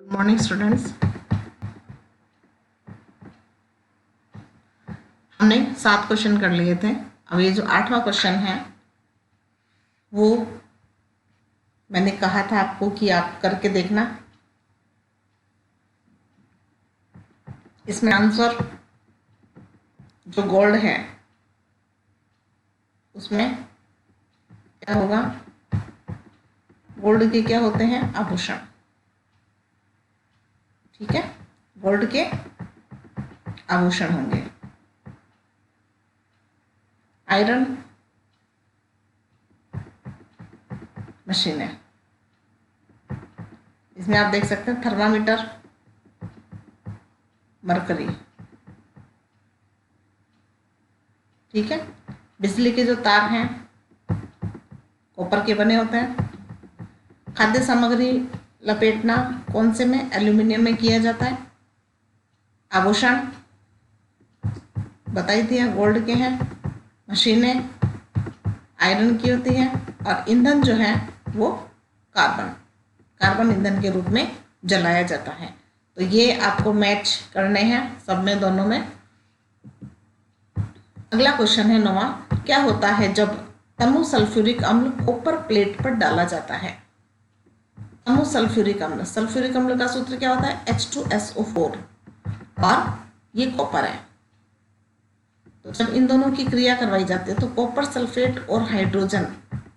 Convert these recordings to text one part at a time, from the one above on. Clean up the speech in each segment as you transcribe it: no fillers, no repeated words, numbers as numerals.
Morning students. हमने 7 question कर लिए थे। अब ये जो 8वां क्वेश्चन है वो मैंने कहा था आपको कि आप करके देखना। इसमें आंसर जो गोल्ड है उसमें क्या होगा, गोल्ड के क्या होते हैं, आभूषण। ठीक है, गोल्ड के आभूषण होंगे। आयरन मशीनें, इसमें आप देख सकते हैं थर्मामीटर, मरकरी। ठीक है, बिजली के जो तार हैं कॉपर के बने होते हैं। खाद्य सामग्री लपेटना कौन से में, एल्यूमिनियम में किया जाता है। आभूषण बताई थी गोल्ड के हैं। मशीनें आयरन की होती हैं। और ईंधन जो है वो कार्बन ईंधन के रूप में जलाया जाता है। तो ये आपको मैच करने हैं सब में, दोनों में। अगला क्वेश्चन है 9वां। क्या होता है जब तमु सल्फ्यूरिक अम्ल कॉपर प्लेट पर डाला जाता है। तमु सल्फ्यूरिक अम्ल का सूत्र क्या होता है, H2SO4, और ये कॉपर है। तो जब इन दोनों की क्रिया करवाई जाती है तो कॉपर सल्फेट और हाइड्रोजन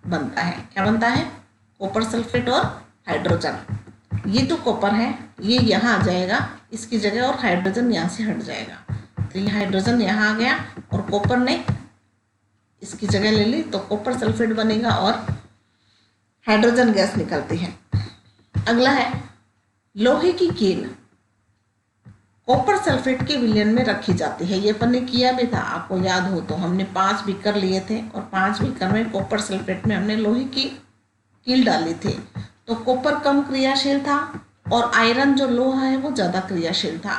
बनता है। क्या बनता है, कॉपर सल्फेट और हाइड्रोजन। ये जो कॉपर है ये यहाँ आ जाएगा इसकी जगह, और हाइड्रोजन यहाँ से हट जाएगा। तो ये हाइड्रोजन यहाँ आ गया और कॉपर ने इसकी जगह ले ली, तो कॉपर सल्फेट बनेगा और हाइड्रोजन गैस निकलती है। अगला है लोहे की कील कॉपर सल्फेट के विलयन में रखी जाती है। ये अपन ने किया भी था, आपको याद हो तो। हमने 5 बीकर लिए थे और 5 बीकर में कॉपर सल्फेट में हमने लोहे की कील डाली थी। तो कॉपर कम क्रियाशील था और आयरन जो लोहा है वो ज़्यादा क्रियाशील था।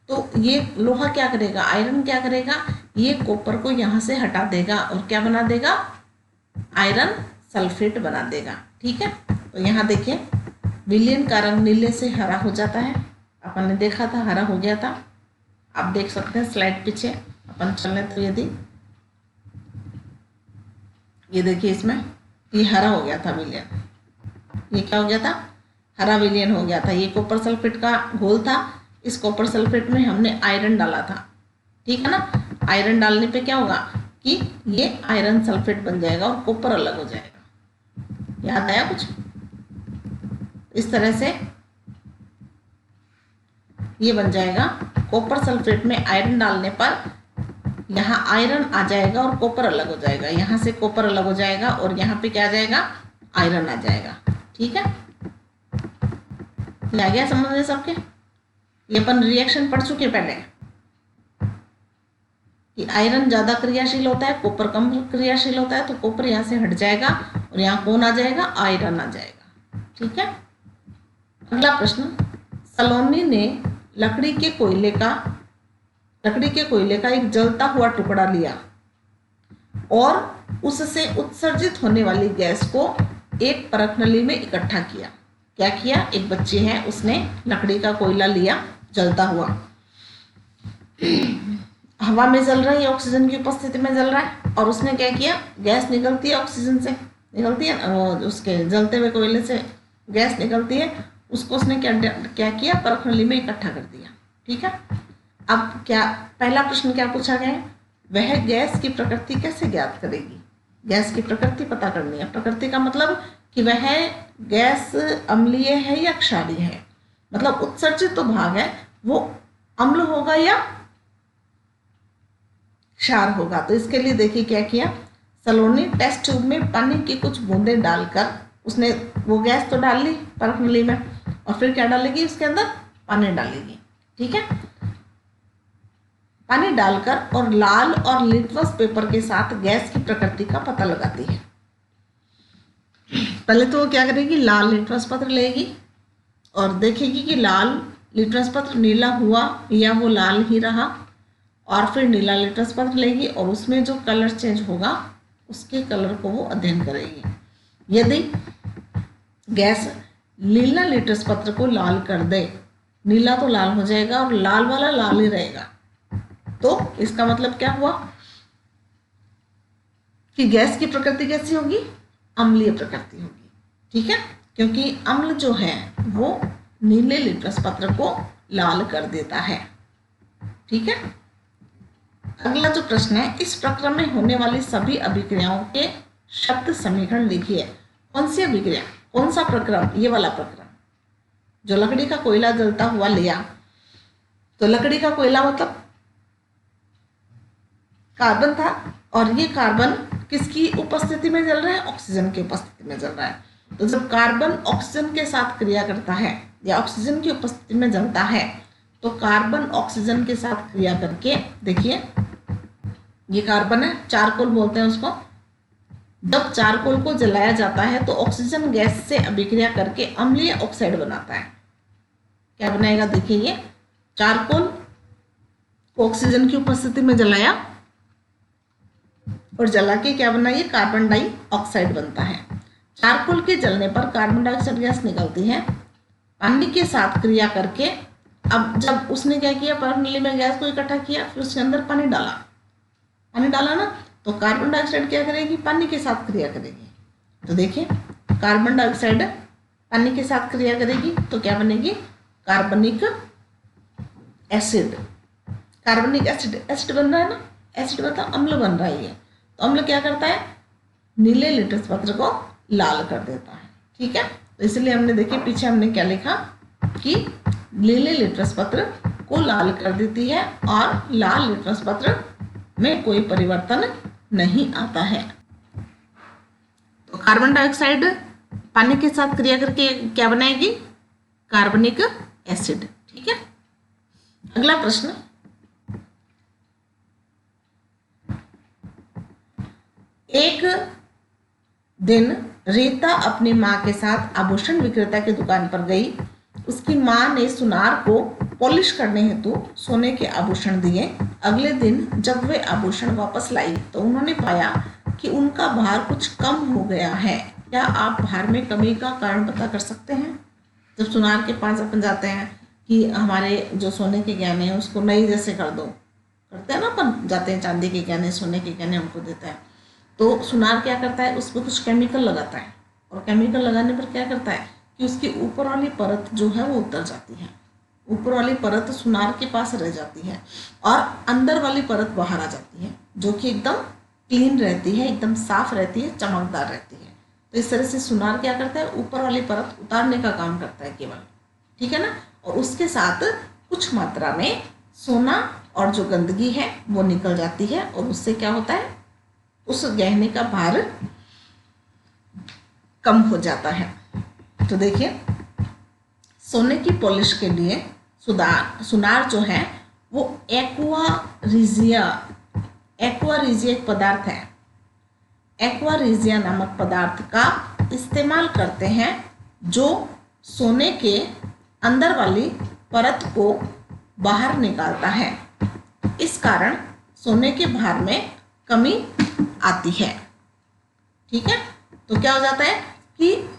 तो ये लोहा क्या करेगा, आयरन क्या करेगा, ये कॉपर को यहाँ से हटा देगा और क्या बना देगा, आयरन सल्फेट बना देगा। ठीक है, तो यहाँ देखिए विलयन का रंग नीले से हरा हो जाता है। अपन ने देखा था हरा हो गया था। आप देख सकते हैं स्लाइड पीछे अपन चलने, तो यदि ये देखिए इसमें ये हरा हो गया था विलयन। ये क्या हो गया था, हरा विलयन हो गया था। ये कॉपर सल्फेट का घोल था। इस कॉपर सल्फेट में हमने आयरन डाला था। ठीक है ना, आयरन डालने पे क्या होगा कि ये आयरन सल्फेट बन जाएगा और कॉपर अलग हो जाएगा। याद आया कुछ? इस तरह से ये बन जाएगा। कॉपर सल्फेट में आयरन डालने पर यहाँ आयरन आ जाएगा और कॉपर अलग हो जाएगा। यहाँ से कॉपर अलग हो जाएगा और यहाँ पे क्या आ जाएगा, आयरन आ जाएगा। ठीक है, आ गया समझ में सबके? ये अपन रिएक्शन पढ़ चुके पहले कि आयरन ज़्यादा क्रियाशील होता है, कॉपर कम क्रियाशील होता है। तो कॉपर यहाँ से हट जाएगा और यहाँ कौन आ जाएगा, आयरन आ जाएगा। ठीक है, अगला प्रश्न। सलोनी ने लकड़ी के कोयले का एक जलता हुआ टुकड़ा लिया और उससे उत्सर्जित होने वाली गैस को एक परख नली में इकट्ठा किया। क्या किया, एक बच्चे हैं उसने लकड़ी का कोयला लिया जलता हुआ, हवा में जल रहा है, ऑक्सीजन की उपस्थिति में जल रहा है, और उसने क्या किया, गैस निकलती है ऑक्सीजन से, निकलती है उसके जलते हुए कोयले से गैस निकलती है, उसको उसने क्या किया, परख नली में इकट्ठा कर दिया। ठीक है, अब क्या पहला प्रश्न क्या पूछा गया है, वह गैस की प्रकृति कैसे ज्ञात करेगी। गैस की प्रकृति पता करनी है। प्रकृति का मतलब कि वह गैस अम्लीय है या क्षारीय है, मतलब उत्सर्जित तो भाग है वो अम्ल होगा या क्षार होगा। तो इसके लिए देखिए क्या किया, सलोनी टेस्ट ट्यूब में पानी की कुछ बूंदें डालकर उसने वो गैस तो डाल ली परख नली में, और फिर क्या डालेगी, उसके अंदर पानी डालेगी। ठीक है, पानी डालकर और लाल और लिटमस पेपर के साथ गैस की प्रकृति का पता लगाती है। पहले तो वो क्या करेगी, लाल लिटमस पत्र लेगी और देखेगी कि लाल लिटमस पत्र नीला हुआ या वो लाल ही रहा, और फिर नीला लिटमस पत्र लेगी और उसमें जो कलर चेंज होगा उसके कलर को वो अध्ययन करेगी। यदि गैस नीला लिटरस पत्र को लाल कर दे। नीला तो लाल हो जाएगा और लाल वाला लाल ही रहेगा। तो इसका मतलब क्या हुआ कि गैस की प्रकृति कैसी होगी, अम्लीय प्रकृति होगी। ठीक है, क्योंकि अम्ल जो है वो नीले लिटरस पत्र को लाल कर देता है। ठीक है, अगला जो प्रश्न है, इस प्रक्रम में होने वाली सभी अभिक्रियाओं के शब्द समीकरण लिखिए। कौन सी अभिक्रिया, कौन सा प्रक्रम, ये वाला प्रक्रम जो लकड़ी का कोयला जलता हुआ लिया। तो लकड़ी का कोयला मतलब कार्बन था, और ये कार्बन किसकी उपस्थिति में जल रहा है, ऑक्सीजन की उपस्थिति में जल रहा है। तो जब कार्बन ऑक्सीजन के साथ क्रिया करता है या ऑक्सीजन की उपस्थिति में जलता है, तो कार्बन ऑक्सीजन के साथ क्रिया करके, देखिए ये कार्बन है, चारकोल बोलते हैं उसको। जब चारकोल को जलाया जाता है तो ऑक्सीजन गैस से अभिक्रिया करके अम्लीय ऑक्साइड बनाता है। क्या बनाएगा, देखिए ये चारकोल को ऑक्सीजन की उपस्थिति में जलाया और जला के क्या बना, ये कार्बन डाइऑक्साइड बनता है। चारकोल के जलने पर कार्बन डाइऑक्साइड गैस निकलती है पानी के साथ क्रिया करके। अब जब उसने क्या किया, पानी में गैस को इकट्ठा किया, फिर उसके अंदर पानी डाला ना, तो कार्बन डाइऑक्साइड क्या करेगी, पानी के साथ क्रिया करेगी। तो देखिए कार्बन डाइऑक्साइड पानी के साथ क्रिया करेगी तो क्या बनेगी, कार्बनिक एसिड। कार्बनिक एसिड बन रहा है ना, एसिड मतलब अम्ल बन रहा है ये। तो अम्ल क्या करता है, नीले लिटरस पत्र को लाल कर देता है। ठीक है, तो इसलिए हमने देखिए पीछे हमने क्या लिखा कि नीले लिटरस पत्र को लाल कर देती है और लाल लिटरस पत्र में कोई परिवर्तन नहीं आता है। तो कार्बन डाइऑक्साइड पानी के साथ क्रिया करके क्या बनाएगी, कार्बनिक एसिड। ठीक है, अगला प्रश्न, एक दिन रीता अपनी माँ के साथ आभूषण विक्रेता की दुकान पर गई। उसकी माँ ने सुनार को पॉलिश करने हेतु सोने के आभूषण दिए। अगले दिन जब वे आभूषण वापस लाई तो उन्होंने पाया कि उनका भार कुछ कम हो गया है। क्या आप भार में कमी का कारण पता कर सकते हैं? जब सुनार के पास अपन जाते हैं कि हमारे जो सोने के गहने हैं उसको नई जैसे कर दो, करते हैं ना अपन, जाते हैं चांदी के गहने सोने के गहने उनको देता है, तो सुनार क्या करता है, उस पर कुछ केमिकल लगाता है, और केमिकल लगाने पर क्या करता है कि उसकी ऊपर वाली परत जो है वो उतर जाती है। ऊपर वाली परत सुनार के पास रह जाती है और अंदर वाली परत बाहर आ जाती है, जो कि एकदम क्लीन रहती है, एकदम साफ रहती है, चमकदार रहती है। तो इस तरह से सुनार क्या करता है, ऊपर वाली परत उतारने का काम करता है केवल। ठीक है ना, और उसके साथ कुछ मात्रा में सोना और जो गंदगी है वो निकल जाती है, और उससे क्या होता है, उस गहने का भार कम हो जाता है। तो देखिए सोने की पॉलिश के लिए सुनार जो है वो एक्वा रिजिया एक पदार्थ है, एक्वा रिजिया नामक पदार्थ का इस्तेमाल करते हैं, जो सोने के अंदर वाली परत को बाहर निकालता है। इस कारण सोने के भार में कमी आती है। ठीक है, तो क्या हो जाता है कि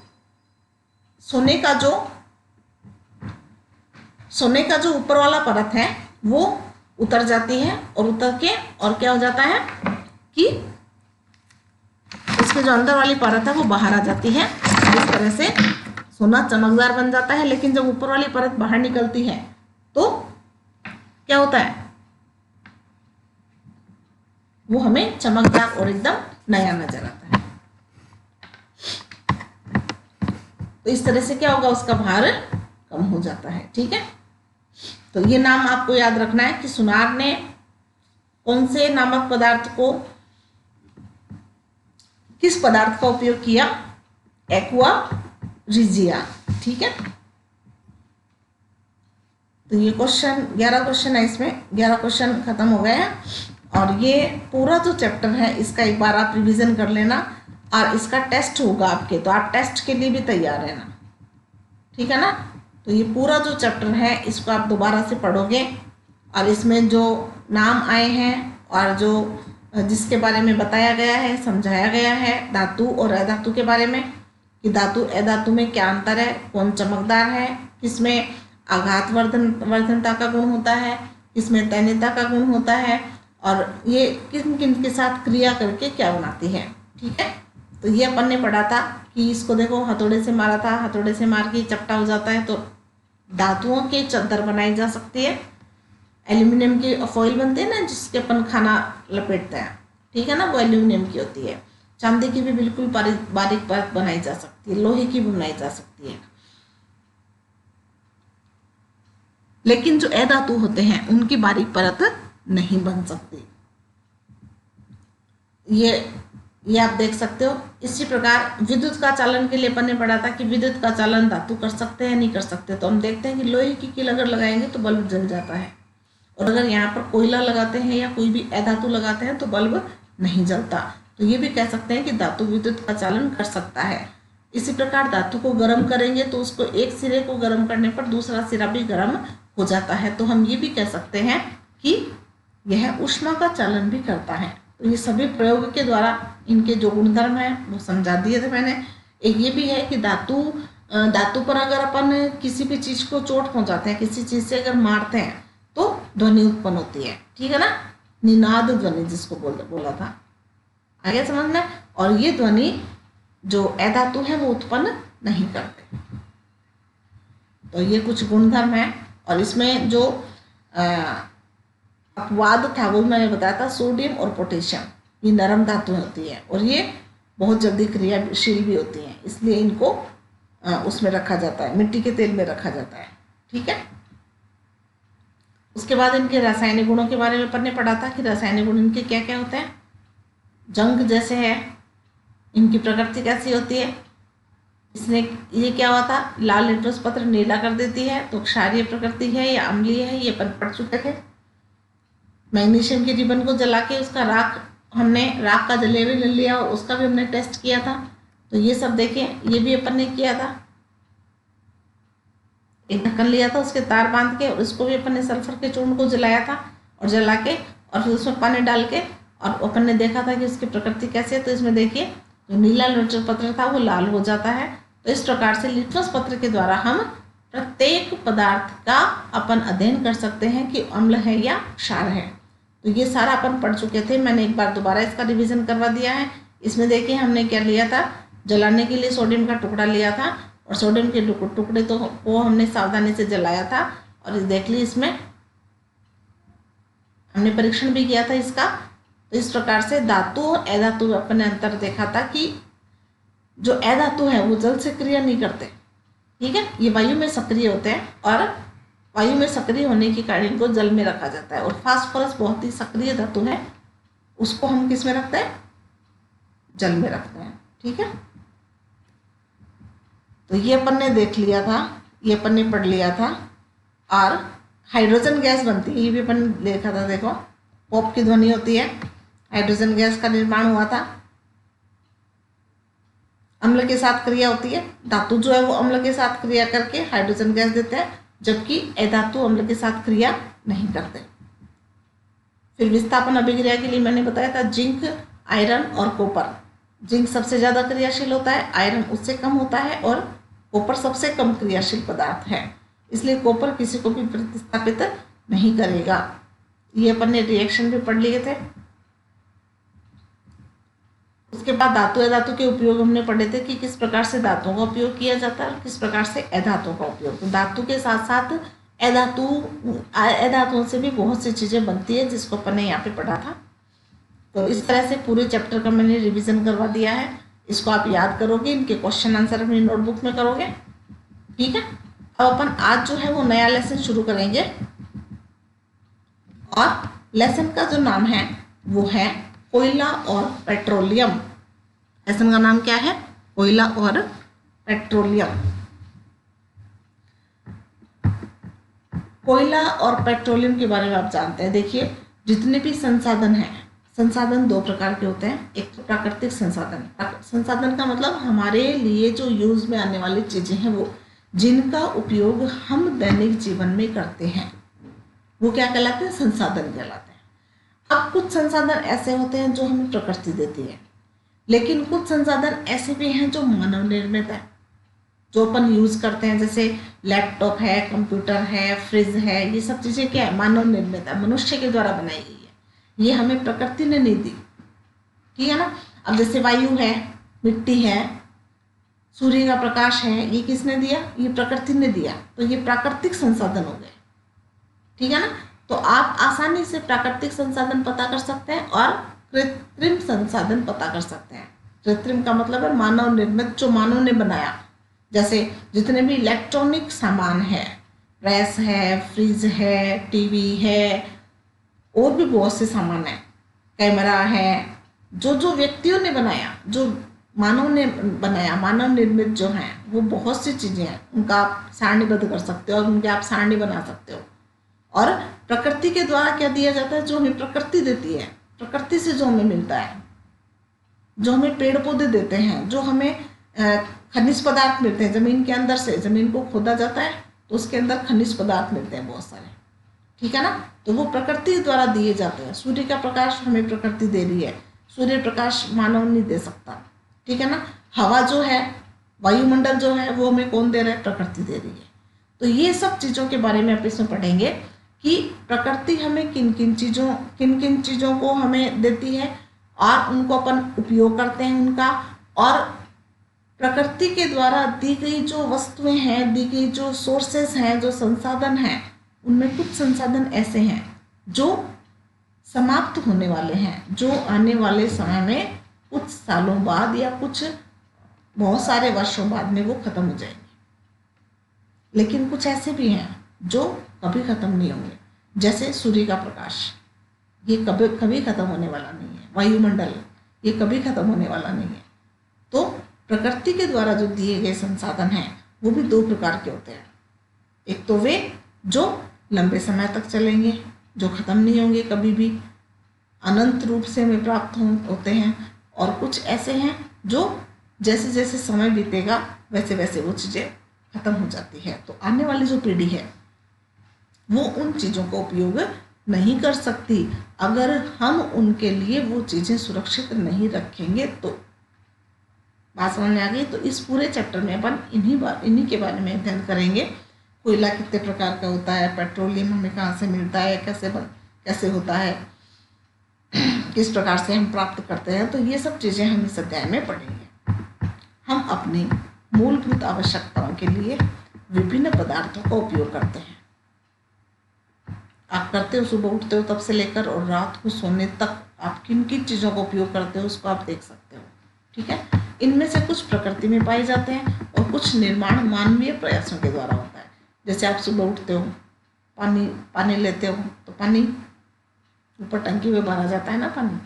सोने का जो ऊपर वाला परत है वो उतर जाती है, और उतर के और क्या हो जाता है कि इसके जो अंदर वाली परत है वो बाहर आ जाती है। इस तरह से सोना चमकदार बन जाता है। लेकिन जब ऊपर वाली परत बाहर निकलती है तो क्या होता है, वो हमें चमकदार और एकदम नया नजर आता है। तो इस तरह से क्या होगा, उसका भार कम हो जाता है। ठीक है, तो ये नाम आपको याद रखना है कि सुनार ने कौन से नामक पदार्थ को, किस पदार्थ का उपयोग किया, एक्वा रिजिया। ठीक है, तो ये क्वेश्चन 11 क्वेश्चन है, इसमें 11 क्वेश्चन खत्म हो गए हैं। और ये पूरा जो चैप्टर है इसका एक बार आप रिवीजन कर लेना, और इसका टेस्ट होगा आपके, तो आप टेस्ट के लिए भी तैयार रहना। ठीक है ना, तो ये पूरा जो चैप्टर है इसको आप दोबारा से पढ़ोगे, और इसमें जो नाम आए हैं और जो जिसके बारे में बताया गया है, समझाया गया है, धातु और अधातु के बारे में, कि धातु अधातु में क्या अंतर है, कौन चमकदार है, किसमें आघात वर्धनता का गुण होता है, किसमें तन्यता का गुण होता है, और ये किन किन के साथ क्रिया करके क्या बनाती है। ठीक है, तो ये अपन ने पढ़ा था कि इसको देखो हथौड़े से मारा था, हथौड़े से मार के चपटा हो जाता है, तो धातुओं की चादर बनाई जा सकती है। एल्यूमिनियम की फॉइल बनती है ना, जिसके अपन खाना लपेटते हैं, ठीक है ना, वो एल्यूमिनियम की होती है। चांदी की भी बिल्कुल बारीक परत बनाई जा सकती है, लोहे की भी बनाई जा सकती है। लेकिन जो अधातु होते हैं उनकी बारीक परत नहीं बन सकती। ये आप देख सकते हो। इसी प्रकार विद्युत का चालन के लिए अपन ने पढ़ा था कि विद्युत का चालन धातु कर सकते हैं नहीं कर सकते। तो हम देखते हैं कि लोहे की कील अगर लगाएंगे तो बल्ब जल जाता है, और अगर यहाँ पर कोयला लगाते हैं या कोई भी अधातु लगाते हैं तो बल्ब नहीं जलता। तो ये भी कह सकते हैं कि धातु विद्युत का चालन कर सकता है। इसी प्रकार धातु को गर्म करेंगे तो उसको एक सिरे को गर्म करने पर दूसरा सिरा भी गर्म हो जाता है। तो हम ये भी कह सकते हैं कि यह ऊष्मा का चालन भी करता है। तो ये सभी प्रयोग के द्वारा इनके जो गुणधर्म है वो समझा दिए थे मैंने। एक ये भी है कि धातु पर अगर अपन किसी भी चीज को चोट पहुंचाते हैं, किसी चीज से अगर मारते हैं तो ध्वनि उत्पन्न होती है, ठीक है ना, निनाद ध्वनि जिसको बोला था, आगे समझ में। और ये ध्वनि जो अधातु है वो उत्पन्न नहीं करते। तो ये कुछ गुणधर्म है। और इसमें जो अपवाद था वो मैंने बताया था, सोडियम और पोटेशियम, ये नरम धातु होती है और ये बहुत जल्दी क्रियाशील भी होती हैं, इसलिए इनको उसमें रखा जाता है, मिट्टी के तेल में रखा जाता है। ठीक है, उसके बाद इनके रासायनिक गुणों के बारे में अपन ने पढ़ा था कि रासायनिक गुण इनके क्या क्या होते हैं। जंग जैसे है, इनकी प्रकृति कैसी होती है, इसने ये क्या हुआ था, लाल लिटमस पत्र नीला कर देती है, तो क्षारीय प्रकृति है या अम्लीय है, ये अपन पढ़ चुके थे। मैग्नीशियम की रिबन को जला के उसका राख का जलेबी ले लिया और उसका भी हमने टेस्ट किया था। तो ये सब देखिए, ये भी अपन ने किया था। एक ढक्कन लिया था, उसके तार बांध के, और उसको भी अपन ने सल्फर के चूर्ण को जलाया था और जला के, और फिर उसमें पानी डाल के, और अपन ने देखा था कि उसकी प्रकृति कैसी है। तो इसमें देखिए जो नीला लिटमस पत्र था वो लाल हो जाता है। तो इस प्रकार से लिटमस पत्र के द्वारा हम प्रत्येक पदार्थ का अपन अध्ययन कर सकते हैं कि अम्ल है या क्षार है। तो ये सारा अपन पढ़ चुके थे, मैंने एक बार दोबारा इसका रिवीजन करवा दिया है। इसमें देखिए हमने क्या लिया था, जलाने के लिए सोडियम का टुकड़ा लिया था, और सोडियम के टुकड़े तो को हमने सावधानी से जलाया था, और देख ली इसमें हमने परीक्षण भी किया था इसका। तो इस प्रकार से धातु और अधातु अपन ने अंतर देखा था कि जो अधातु है वो जल से क्रिया नहीं करते, ठीक है, ये वायु में सक्रिय होते हैं, और वायु में सक्रिय होने के कारण इनको जल में रखा जाता है। और फास्फोरस बहुत ही सक्रिय धातु है, उसको हम किस में रखते हैं, जल में रखते हैं। ठीक है, तो ये अपन ने देख लिया था, ये अपन ने पढ़ लिया था। और हाइड्रोजन गैस बनती है, ये भी अपन ने देखा था। देखो पॉप की ध्वनि होती है, हाइड्रोजन गैस का निर्माण हुआ था। अम्ल के साथ क्रिया होती है, धातु जो है वो अम्ल के साथ क्रिया करके हाइड्रोजन गैस देते हैं, जबकि अधातु अम्ल के साथ क्रिया नहीं करते। फिर विस्थापन अभिक्रिया के लिए मैंने बताया था जिंक, आयरन और कॉपर। जिंक सबसे ज़्यादा क्रियाशील होता है, आयरन उससे कम होता है, और कॉपर सबसे कम क्रियाशील पदार्थ है, इसलिए कॉपर किसी को भी प्रतिस्थापित नहीं करेगा। ये अपन ने रिएक्शन भी पढ़ लिए थे। उसके बाद धातु अधातु के उपयोग हमने पढ़े थे कि किस प्रकार से धातुओं का उपयोग किया जाता है और किस प्रकार से अधातुओं का उपयोग। तो धातु के साथ साथ अधातुओं से भी बहुत सी चीज़ें बनती है, जिसको अपन ने यहाँ पे पढ़ा था। तो इस तरह से पूरे चैप्टर का मैंने रिवीजन करवा दिया है। इसको आप याद करोगे, इनके क्वेश्चन आंसर अपनी नोटबुक में करोगे। ठीक है, अब अपन आज जो है वो नया लेसन शुरू करेंगे, और लेसन का जो नाम है वो है कोयला और पेट्रोलियम। लेसन का नाम क्या है, कोयला और पेट्रोलियम। कोयला और पेट्रोलियम के बारे में आप जानते हैं। देखिए जितने भी संसाधन हैं, संसाधन दो प्रकार के होते हैं। एक तो प्राकृतिक संसाधन, संसाधन का मतलब हमारे लिए जो यूज में आने वाली चीजें हैं, वो जिनका उपयोग हम दैनिक जीवन में करते हैं, वो क्या कहलाते हैं, संसाधन कहलाते हैं। अब कुछ संसाधन ऐसे होते हैं जो हमें प्रकृति देती है, लेकिन कुछ संसाधन ऐसे भी हैं जो मानव निर्मित है, जो अपन यूज करते हैं, जैसे लैपटॉप है, कंप्यूटर है, फ्रिज है, ये सब चीजें क्या है, मानव निर्मित है, मनुष्य के द्वारा बनाई गई है, ये हमें प्रकृति ने नहीं दी, ठीक है ना। अब जैसे वायु है, मिट्टी है, सूर्य का प्रकाश है, ये किसने दिया, ये प्रकृति ने दिया, तो ये प्राकृतिक संसाधन हो गए, ठीक है ना। तो आप आसानी से प्राकृतिक संसाधन पता कर सकते हैं और कृत्रिम संसाधन पता कर सकते हैं। कृत्रिम का मतलब है मानव निर्मित, जो मानव ने बनाया, जैसे जितने भी इलेक्ट्रॉनिक सामान है, प्रेस है, फ्रिज है, टीवी है, और भी बहुत से सामान है, कैमरा है, जो जो व्यक्तियों ने बनाया, जो मानव ने बनाया, मानव निर्मित जो हैं, वो बहुत सी चीज़ें हैं, उनका आप सारणीबद्ध कर सकते हो और उनके आप सारणी बना सकते हो। और प्रकृति के द्वारा क्या दिया जाता है, जो हमें प्रकृति देती है, प्रकृति से जो हमें मिलता है, जो हमें पेड़ पौधे देते हैं, जो हमें खनिज पदार्थ मिलते हैं जमीन के अंदर से, जमीन को खोदा जाता है तो उसके अंदर खनिज पदार्थ मिलते हैं बहुत सारे, ठीक है ना, तो वो प्रकृति द्वारा दिए जाते हैं। सूर्य का प्रकाश हमें प्रकृति दे रही है, सूर्य प्रकाश मानव नहीं दे सकता, ठीक है ना। हवा जो है, वायुमंडल जो है, वो हमें कौन दे रहा है, प्रकृति दे रही है। तो ये सब चीज़ों के बारे में आप इसमें पढ़ेंगे कि प्रकृति हमें किन किन चीज़ों को हमें देती है और उनको अपन उपयोग करते हैं उनका, और प्रकृति के द्वारा दी गई जो वस्तुएं हैं, दी गई जो सोर्सेस हैं, जो संसाधन हैं, उनमें कुछ संसाधन ऐसे हैं जो समाप्त होने वाले हैं, जो आने वाले समय में कुछ सालों बाद या कुछ बहुत सारे वर्षों बाद में वो खत्म हो जाएंगे। लेकिन कुछ ऐसे भी हैं जो कभी खत्म नहीं होंगे, जैसे सूर्य का प्रकाश, ये कभी कभी खत्म होने वाला नहीं है, वायुमंडल ये कभी खत्म होने वाला नहीं है। तो प्रकृति के द्वारा जो दिए गए संसाधन हैं वो भी दो प्रकार के होते हैं, एक तो वे जो लंबे समय तक चलेंगे, जो खत्म नहीं होंगे कभी भी, अनंत रूप से हमें प्राप्त होते हैं, और कुछ ऐसे हैं जो जैसे जैसे समय बीतेगा वैसे वैसे वो चीज़ें खत्म हो जाती है। तो आने वाली जो पीढ़ी है वो उन चीज़ों का उपयोग नहीं कर सकती अगर हम उनके लिए वो चीज़ें सुरक्षित नहीं रखेंगे। तो बात समझ में आ गई। तो इस पूरे चैप्टर में अपन इन्हीं के बारे में अध्ययन करेंगे। कोयला कितने प्रकार का होता है, पेट्रोलियम हमें कहाँ से मिलता है, कैसे होता है, किस प्रकार से हम प्राप्त करते हैं, तो ये सब चीज़ें हम इस अध्याय में पढ़ेंगे। हम अपनी मूलभूत आवश्यकताओं के लिए विभिन्न पदार्थों का उपयोग करते हैं। आप करते हो, सुबह उठते हो तब से लेकर और रात को सोने तक आप किन किन चीज़ों का उपयोग करते हो उसको आप देख सकते हो, ठीक है। इनमें से कुछ प्रकृति में पाए जाते हैं और कुछ निर्माण मानवीय प्रयासों के द्वारा होता है। जैसे आप सुबह उठते हो, पानी लेते हो, तो पानी ऊपर टंकी में भरा जाता है ना पानी,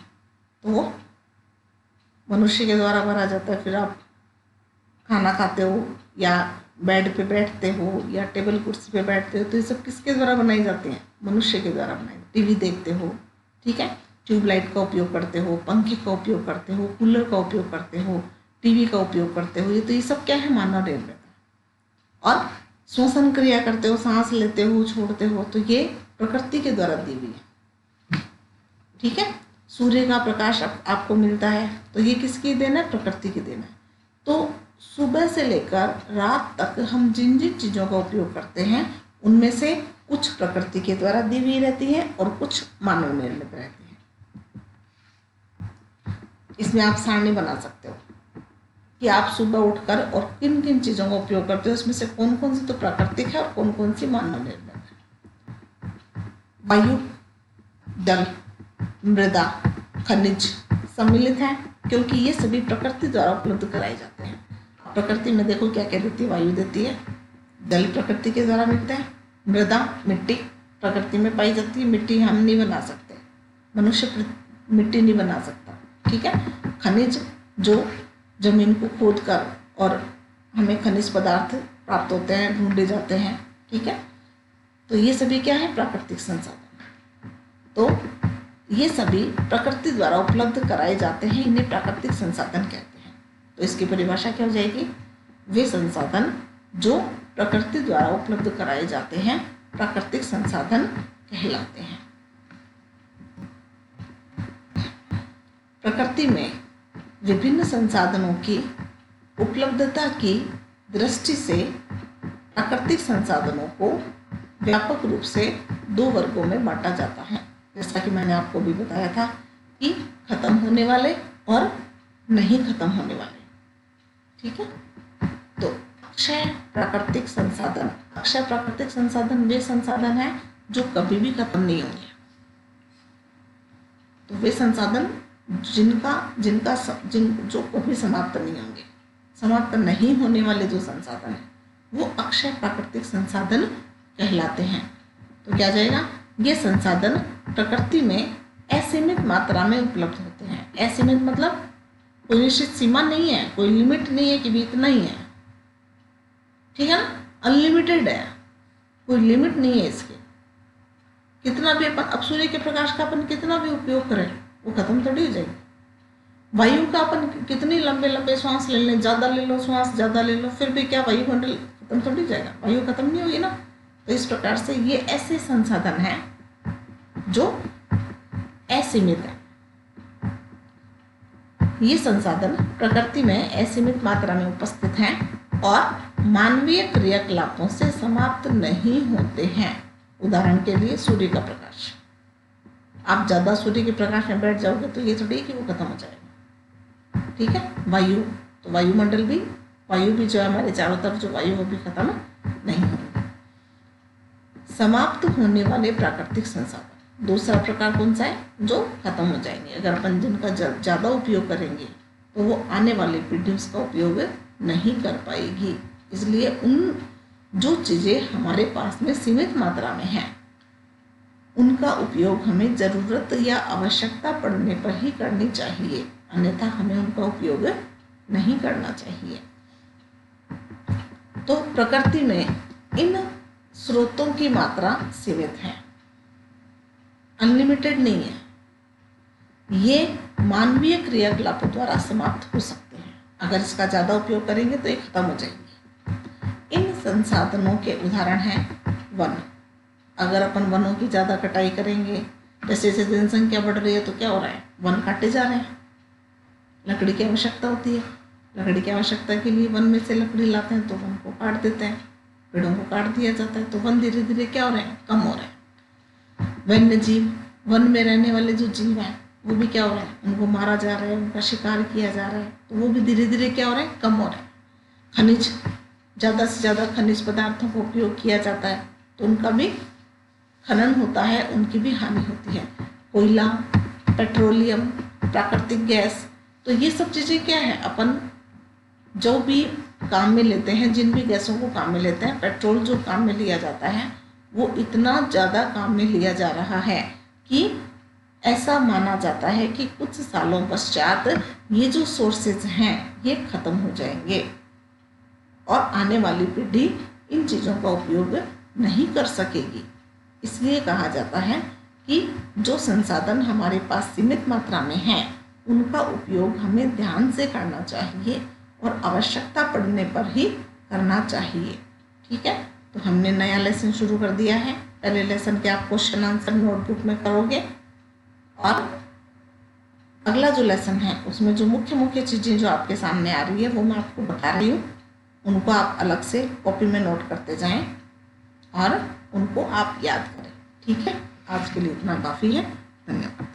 तो वो मनुष्य के द्वारा भरा जाता है। फिर आप खाना खाते हो या बेड पे बैठते हो या टेबल कुर्सी पे बैठते हो, तो ये सब किसके द्वारा बनाई जाती हैं, मनुष्य के द्वारा बनाई। टीवी देखते हो, ठीक है, ट्यूबलाइट का उपयोग करते हो, पंखे का उपयोग करते हो, कूलर का उपयोग करते हो, टीवी का उपयोग करते हो, ये सब क्या है, मानव निर्मित है। और श्वसन क्रिया करते हो, सांस लेते हो, छोड़ते हो, तो ये प्रकृति के द्वारा दी हुई है, ठीक है। सूर्य का प्रकाश आपको मिलता है, तो ये किसकी देन है, प्रकृति की देन है। तो सुबह से लेकर रात तक हम जिन जिन चीज़ों का उपयोग करते हैं उनमें से कुछ प्रकृति के द्वारा दी हुई रहती है और कुछ मानव निर्मित रहती है। इसमें आप सारणी बना सकते हो कि आप सुबह उठकर और किन किन चीज़ों का उपयोग करते हो, इसमें से कौन कौन सी तो प्राकृतिक है और कौन कौन सी मानव निर्मित है। वायु, जल, मृदा, खनिज सम्मिलित हैं क्योंकि ये सभी प्रकृति द्वारा उपलब्ध कराए जाते हैं। प्रकृति में देखो क्या क्या देती है, वायु देती है, जल प्रकृति के द्वारा मिलता है, मृदा मिट्टी प्रकृति में पाई जाती है, मिट्टी हम नहीं बना सकते, मनुष्य मिट्टी नहीं बना सकता, ठीक है। खनिज जो जमीन को खोद कर और हमें खनिज पदार्थ प्राप्त होते हैं, ढूंढे जाते हैं, ठीक है। तो ये सभी क्या है, प्राकृतिक संसाधन। तो ये सभी प्रकृति द्वारा उपलब्ध कराए जाते हैं, इन्हें प्राकृतिक संसाधन कहते हैं। तो इसकी परिभाषा क्या हो जाएगी, वे संसाधन जो प्रकृति द्वारा उपलब्ध कराए जाते हैं प्राकृतिक संसाधन कहलाते हैं। प्रकृति में विभिन्न संसाधनों की उपलब्धता की दृष्टि से प्राकृतिक संसाधनों को व्यापक रूप से दो वर्गों में बांटा जाता है, जैसा कि मैंने आपको भी बताया था कि खत्म होने वाले और नहीं खत्म होने वाले। ठीक है, तो अक्षय प्राकृतिक संसाधन, अक्षय प्राकृतिक संसाधन वे संसाधन हैं जो कभी भी खत्म नहीं होंगे। तो वे संसाधन जो कभी समाप्त नहीं होंगे, समाप्त नहीं होने वाले जो संसाधन हैं वो अक्षय प्राकृतिक संसाधन कहलाते हैं। तो क्या जाएगा, ये संसाधन प्रकृति में असीमित मात्रा में उपलब्ध होते हैं। असीमित मतलब कोई निश्चित सीमा नहीं है, कोई लिमिट नहीं है कि भी इतना ही है। ठीक है ना, अनलिमिटेड है, कोई लिमिट नहीं है इसके। कितना भी अपन, अब सूर्य के प्रकाश का अपन कितना भी उपयोग करें वो खत्म थोड़ी हो जाएगी। वायु का अपन कितनी लंबे लंबे श्वास ले लें, ज़्यादा ले लो श्वास, ज़्यादा ले लो, फिर भी क्या वायुमंडल खत्म थोड़ी हो जाएगा, वायु खत्म नहीं होगी ना। तो इस प्रकार से ये ऐसे संसाधन हैं जो असीमित है। ये संसाधन प्रकृति में असीमित मात्रा में उपस्थित हैं और मानवीय क्रियाकलापों से समाप्त नहीं होते हैं। उदाहरण के लिए सूर्य का प्रकाश, आप ज़्यादा सूर्य के प्रकाश में बैठ जाओगे तो ये थोड़ी कि वो खत्म हो जाएगा। ठीक है, वायु, तो वायुमंडल भी, वायु भी जो है हमारे चारों तरफ जो वायु वो भी खत्म नहीं होगी। समाप्त होने वाले प्राकृतिक संसाधन, दूसरा प्रकार कौन सा है, जो खत्म हो जाएंगे। अगर अपन जिनका ज़्यादा उपयोग करेंगे तो वो आने वाली पीढ़ी उसका उपयोग नहीं कर पाएगी। इसलिए उन जो चीज़ें हमारे पास में सीमित मात्रा में हैं उनका उपयोग हमें ज़रूरत या आवश्यकता पड़ने पर ही करनी चाहिए, अन्यथा हमें उनका उपयोग नहीं करना चाहिए। तो प्रकृति में इन स्रोतों की मात्रा सीमित है, अनलिमिटेड नहीं है। ये मानवीय क्रियाकलापों द्वारा समाप्त हो सकते हैं। अगर इसका ज़्यादा उपयोग करेंगे तो ये खत्म हो जाएंगे। इन संसाधनों के उदाहरण हैं वन। अगर अपन वनों की ज़्यादा कटाई करेंगे, जैसे जैसे जनसंख्या बढ़ रही है तो क्या हो रहा है, वन काटे जा रहे हैं। लकड़ी की आवश्यकता होती है, लकड़ी की आवश्यकता के लिए वन में से लकड़ी लाते हैं तो वन को काट देते हैं, पेड़ों को काट दिया जाता है, तो वन धीरे धीरे क्या हो रहे हैं, कम हो रहे हैं। वन्य जीव, वन में रहने वाले जो जीव हैं वो भी क्या हो रहे हैं, उनको मारा जा रहा है, उनका शिकार किया जा रहा है, तो वो भी धीरे धीरे क्या हो रहे हैं, कम हो रहे हैं। खनिज, ज़्यादा से ज़्यादा खनिज पदार्थों का उपयोग किया जाता है तो उनका भी खनन होता है, उनकी भी हानि होती है। कोयला, पेट्रोलियम, प्राकृतिक गैस, तो ये सब चीज़ें क्या है, अपन जो भी काम में लेते हैं, जिन भी गैसों को काम में लेते हैं, पेट्रोल जो काम में लिया जाता है वो इतना ज़्यादा काम में लिया जा रहा है कि ऐसा माना जाता है कि कुछ सालों पश्चात ये जो सोर्सेज हैं ये ख़त्म हो जाएंगे और आने वाली पीढ़ी इन चीज़ों का उपयोग नहीं कर सकेगी। इसलिए कहा जाता है कि जो संसाधन हमारे पास सीमित मात्रा में हैं उनका उपयोग हमें ध्यान से करना चाहिए और आवश्यकता पड़ने पर ही करना चाहिए। ठीक है, तो हमने नया लेसन शुरू कर दिया है। पहले लेसन के आप क्वेश्चन आंसर नोटबुक में करोगे और अगला जो लेसन है उसमें जो मुख्य मुख्य चीज़ें जो आपके सामने आ रही है वो मैं आपको बता रही हूँ, उनको आप अलग से कॉपी में नोट करते जाएं और उनको आप याद करें। ठीक है, आज के लिए इतना काफ़ी है। धन्यवाद।